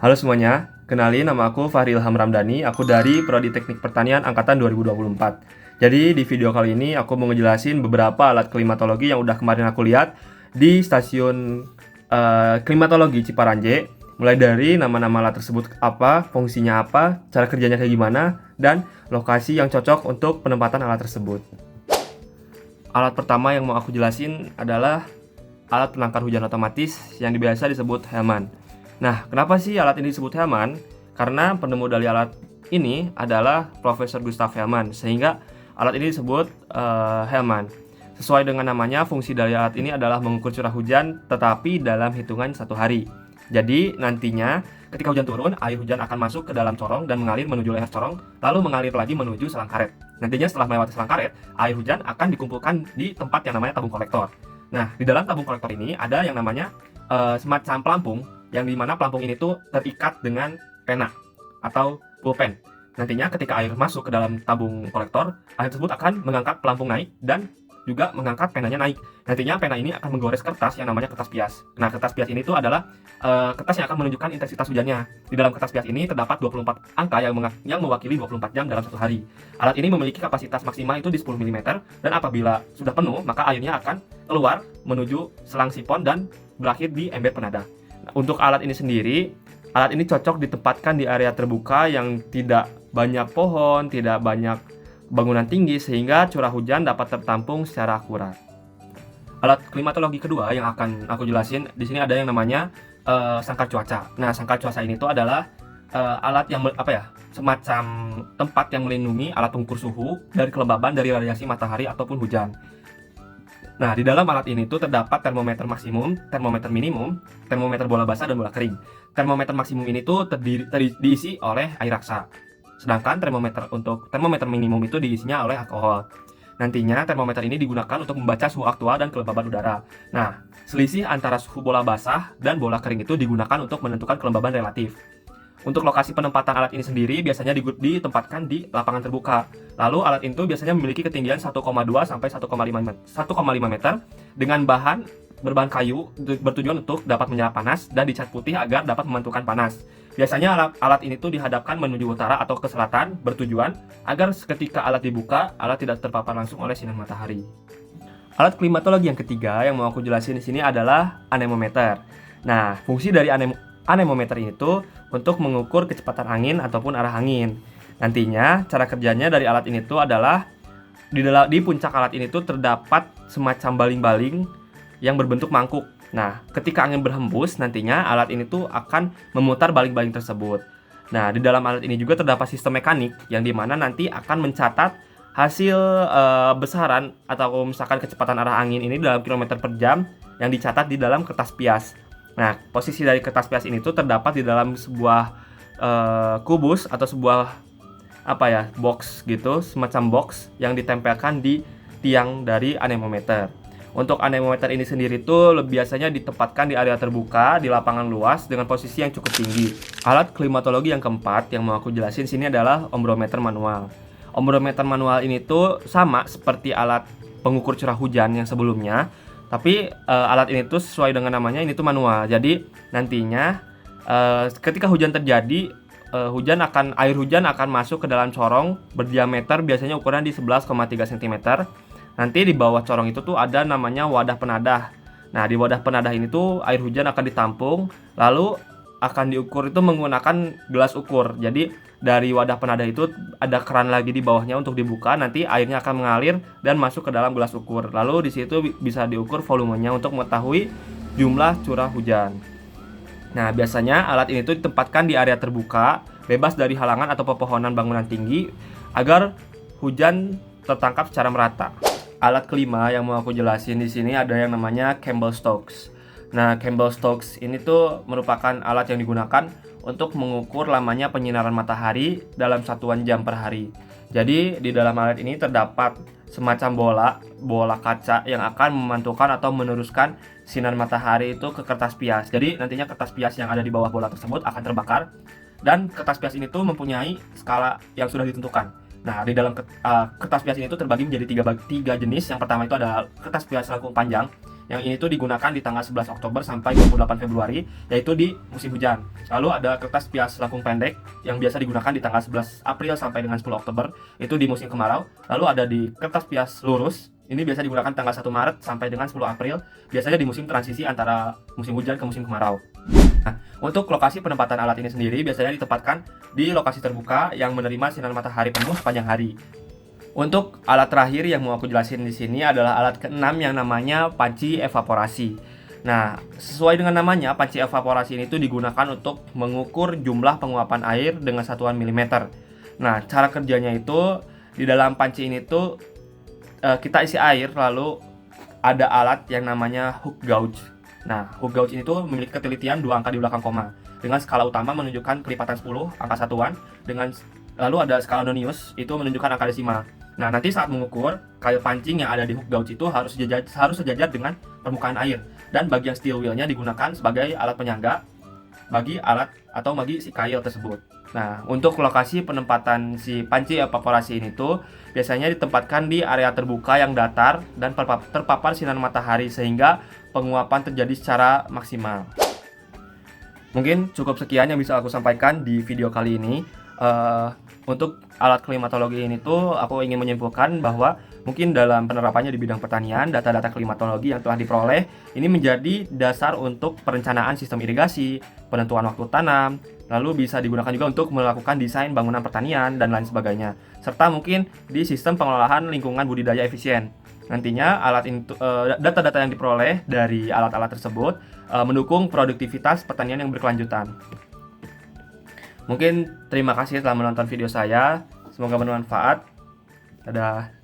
Halo semuanya, kenalin nama aku Fahri Ilham Ramdhani, aku dari Prodi Teknik Pertanian Angkatan 2024. Jadi di video kali ini aku mau ngejelasin beberapa alat klimatologi yang udah kemarin aku lihat di stasiun klimatologi Ciparanje. Mulai dari nama-nama alat tersebut apa, fungsinya apa, cara kerjanya kayak gimana, dan lokasi yang cocok untuk penempatan alat tersebut. Alat pertama yang mau aku jelasin adalah alat penangkar hujan otomatis yang biasa disebut Hellman. Nah, kenapa sih alat ini disebut Hellman? Karena penemu dari alat ini adalah Profesor Gustav Hellman, sehingga alat ini disebut Hellman. Sesuai dengan namanya, fungsi dari alat ini adalah mengukur curah hujan, tetapi dalam hitungan 1 hari. Jadi, nantinya ketika hujan turun, air hujan akan masuk ke dalam corong dan mengalir menuju leher corong, lalu mengalir lagi menuju selang karet. Nantinya setelah melewati selang karet, air hujan akan dikumpulkan di tempat yang namanya tabung kolektor. Nah, di dalam tabung kolektor ini ada yang namanya semacam pelampung, yang dimana pelampung ini tuh terikat dengan pena atau pulpen. Nantinya ketika air masuk ke dalam tabung kolektor, air tersebut akan mengangkat pelampung naik dan juga mengangkat penanya naik. Nantinya pena ini akan menggores kertas yang namanya kertas pias. Nah, kertas pias ini tuh adalah kertas yang akan menunjukkan intensitas hujannya. Di dalam kertas pias ini terdapat 24 angka yang mewakili 24 jam dalam 1 hari. Alat ini memiliki kapasitas maksimal itu di 10 mm, dan apabila sudah penuh, maka airnya akan keluar menuju selang sifon dan berakhir di ember penadah. Untuk alat ini sendiri, alat ini cocok ditempatkan di area terbuka yang tidak banyak pohon, tidak banyak bangunan tinggi, sehingga curah hujan dapat tertampung secara akurat. Alat klimatologi kedua yang akan aku jelasin di sini ada yang namanya sangkar cuaca. Nah, sangkar cuaca ini tuh adalah alat yang semacam tempat yang melindungi alat pengukur suhu dari kelembaban dari radiasi matahari ataupun hujan. Nah, di dalam alat ini tuh terdapat termometer maksimum, termometer minimum, termometer bola basah dan bola kering. Termometer maksimum ini tuh diisi oleh air raksa. Sedangkan termometer minimum itu diisinya oleh alkohol. Nantinya termometer ini digunakan untuk membaca suhu aktual dan kelembaban udara. Nah, selisih antara suhu bola basah dan bola kering itu digunakan untuk menentukan kelembaban relatif. Untuk lokasi penempatan alat ini sendiri biasanya ditempatkan di lapangan terbuka. Lalu alat itu biasanya memiliki ketinggian 1,2 sampai 1,5 meter dengan berbahan kayu bertujuan untuk dapat menyerap panas dan dicat putih agar dapat memantulkan panas. Biasanya alat ini tuh dihadapkan menuju utara atau ke selatan bertujuan agar ketika alat dibuka, alat tidak terpapar langsung oleh sinar matahari. Alat klimatologi yang ketiga yang mau aku jelasin di sini adalah anemometer. Nah, fungsi dari anemometer ini tuh untuk mengukur kecepatan angin ataupun arah angin. Nantinya cara kerjanya dari alat ini tuh adalah di puncak alat ini tuh terdapat semacam baling-baling yang berbentuk mangkuk. Nah, ketika angin berhembus, nantinya alat ini tuh akan memutar baling-baling tersebut. Nah, di dalam alat ini juga terdapat sistem mekanik yang dimana nanti akan mencatat hasil besaran atau misalkan kecepatan arah angin ini dalam kilometer per jam yang dicatat di dalam kertas pias. Nah, posisi dari kertas pias ini tuh terdapat di dalam sebuah kubus atau sebuah box gitu, semacam box yang ditempelkan di tiang dari anemometer. Untuk anemometer ini sendiri tuh biasanya ditempatkan di area terbuka di lapangan luas dengan posisi yang cukup tinggi. Alat klimatologi yang keempat yang mau aku jelasin sini adalah ombrometer manual. Ombrometer manual ini tuh sama seperti alat pengukur curah hujan yang sebelumnya, tapi alat ini tuh sesuai dengan namanya ini tuh manual. Jadi nantinya ketika hujan terjadi, air hujan akan masuk ke dalam corong berdiameter biasanya ukuran di 11,3 cm. Nanti di bawah corong itu tuh ada namanya wadah penadah. Nah, di wadah penadah ini tuh air hujan akan ditampung, lalu akan diukur itu menggunakan gelas ukur. Jadi dari wadah penadah itu ada keran lagi di bawahnya untuk dibuka, nanti airnya akan mengalir dan masuk ke dalam gelas ukur. Lalu di situ bisa diukur volumenya untuk mengetahui jumlah curah hujan. Nah, biasanya alat ini tuh ditempatkan di area terbuka, bebas dari halangan atau pepohonan bangunan tinggi agar hujan tertangkap secara merata. Alat kelima yang mau aku jelasin di sini ada yang namanya Campbell-Stokes. Nah, Campbell-Stokes ini tuh merupakan alat yang digunakan untuk mengukur lamanya penyinaran matahari dalam satuan jam per hari. Jadi, di dalam alat ini terdapat semacam bola kaca yang akan memantulkan atau meneruskan sinar matahari itu ke kertas pias. Jadi, nantinya kertas pias yang ada di bawah bola tersebut akan terbakar dan kertas pias ini tuh mempunyai skala yang sudah ditentukan. Nah, di dalam kertas pias ini tuh terbagi menjadi tiga jenis. Yang pertama itu adalah kertas pias lengkung panjang, Yang ini tuh digunakan di tanggal 11 Oktober sampai 28 Februari, yaitu di musim hujan. Lalu ada kertas pias lengkung pendek yang biasa digunakan di tanggal 11 April sampai dengan 10 Oktober, itu di musim kemarau. Lalu ada di kertas pias lurus, ini biasa digunakan tanggal 1 Maret sampai dengan 10 April, biasanya di musim transisi antara musim hujan ke musim kemarau. Nah, untuk lokasi penempatan alat ini sendiri biasanya ditempatkan di lokasi terbuka yang menerima sinar matahari penuh sepanjang hari. Untuk alat terakhir yang mau aku jelasin di sini adalah alat keenam yang namanya panci evaporasi. Nah, sesuai dengan namanya, panci evaporasi ini tuh digunakan untuk mengukur jumlah penguapan air dengan satuan milimeter. Nah, cara kerjanya itu di dalam panci ini tuh kita isi air, lalu ada alat yang namanya hook gauge. Nah, hook gauge ini tuh memiliki ketelitian 2 angka di belakang koma. Dengan skala utama menunjukkan kelipatan 10 angka satuan, lalu ada skala nonius itu menunjukkan angka desimal. Nah, nanti saat mengukur, kail pancing yang ada di hook gauge itu harus sejajar dengan permukaan air. Dan bagian steel wheelnya digunakan sebagai alat penyangga bagi si kail tersebut. Nah, untuk lokasi penempatan si panci evaporasi ini tuh biasanya ditempatkan di area terbuka yang datar dan terpapar sinar matahari sehingga penguapan terjadi secara maksimal. Mungkin cukup sekian yang bisa aku sampaikan di video kali ini. Untuk alat klimatologi ini tuh aku ingin menyimpulkan bahwa mungkin dalam penerapannya di bidang pertanian, data-data klimatologi yang telah diperoleh ini menjadi dasar untuk perencanaan sistem irigasi, penentuan waktu tanam, lalu bisa digunakan juga untuk melakukan desain bangunan pertanian dan lain sebagainya, serta mungkin di sistem pengelolaan lingkungan budidaya efisien. Nantinya data-data yang diperoleh dari alat-alat tersebut mendukung produktivitas pertanian yang berkelanjutan. Mungkin terima kasih telah menonton video saya. Semoga bermanfaat. Dadah.